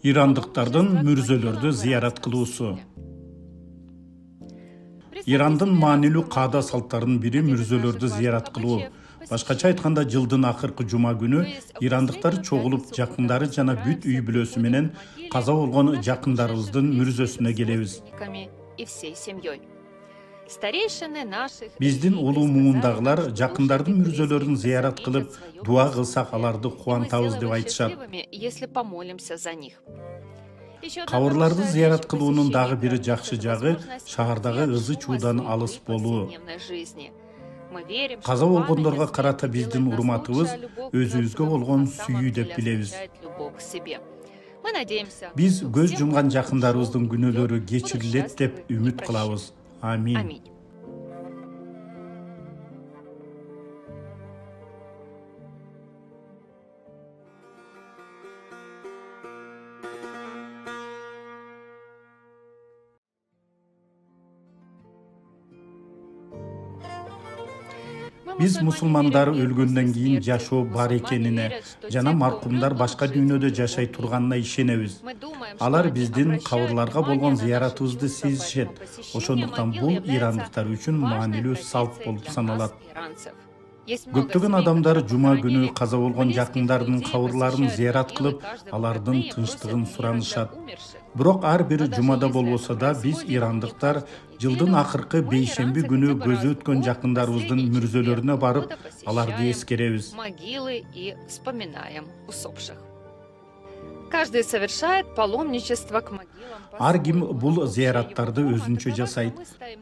İrандықтардың мүрзөлөрдү зыярат кылуусу. Ирандын маанилүү каада салттарынын бири мүрзөлөрдү зыярат кылуу. Башкача айтканда, жылдын акыркы жума күнү ирандыктар чогулуп, жакындары жана бүт үй бүлөсү менен каза болгон жакындарыбыздын мүрзөсүнө келебиз. Биздин улуу муундагылар жакындардын мүрзөлөрүн зыярат кылып, дуа кылсак аларды кубантабыз деп айтышат. Кабырларды зыярат кылуунун дагы бир жакшы жагы шаардагы ызы чуудан алыс болуу. Каза болгондорго карата биздин урматыбыз өзүбүзгө болгон сүйүү деп билебиз. Биз көз жумган жакындарыбыздын күнөөлөрү кечирилет деп үмүт кылабыз. Амин. Биз мусулмандар өлгөндөн кийин жашоо бар экенине жана маркумдар башка дүйнөдө жашай турганына ишенебиз. Алар биздин кабырларга болгон зыяратыбызды сезишет. Ошондуктан бул ирандыктар үчүн маанилүү салт болуп саналат. Көптөгөн адамдар жума күнү каза болгон жакындарынын кабырларын зыярат кылып, алардын тынчтыгын суранышат. Бирок ар бир жумада болбосо да биз ирандыктар жылдын акыркы бейшемби күнү көзү өткөн жакындарыбыздын мүрзөлөрүнө барып, аларды эскеребиз. Каждый совершает паломничество к могилам. Ар ким бул зыяраттарды өзүнчө жасайт.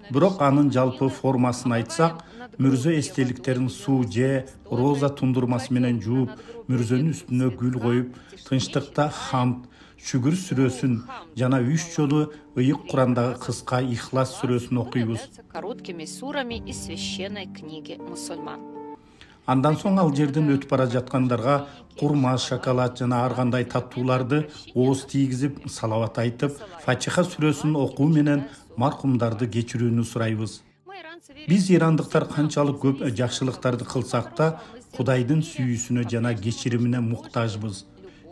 Бирок анын жалпы формасын айтсак, мүрзө эстеликтерин суу же роза тундурмасы менен жууп, мүрзөнүн үстүнө гүл коюп, тынчтыкта хамд, шүгүр сүрөсүн жана 3 жолу ыйык Курандагы кыска Ихлас сүрөсүн окуйбуз. Короткими сурами из священной книги мусульман. Андан соң ал жерден өтүп бара жаткандарга курма, шоколад жана ар кандай таттууларды ооз тийгизип, салават айтып, Фатиха сүрөсүн окуу менен маркумдарды кечирүүнү сурайбыз. Биз ирандыктар канчалык көп жакшылыктарды кылсак да, Кудайдын сүйүүсүнө жана кечиримине муктажбыз.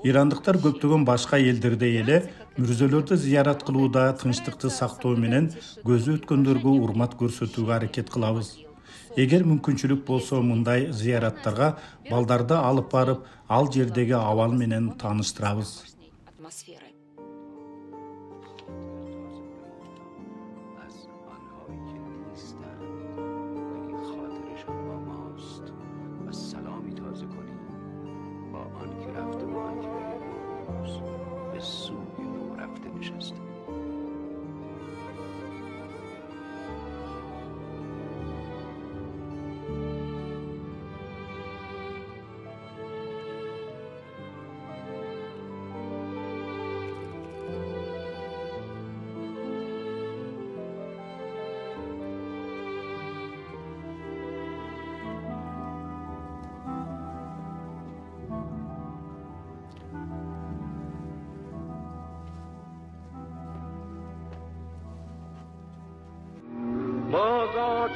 Ирандыктар көптөгөн башка элдердей эле мүрзөлөрдү зыярат кылууда тынчтыкты сактоо менен көзү өткөндөргө урмат көрсөтүүгө аракет кылабыз. Эгер мүмкүнчүлүк болсо, мындай зыяраттарга балдарды алып барып, ал жердеги абал менен тааныштырабыз. Boga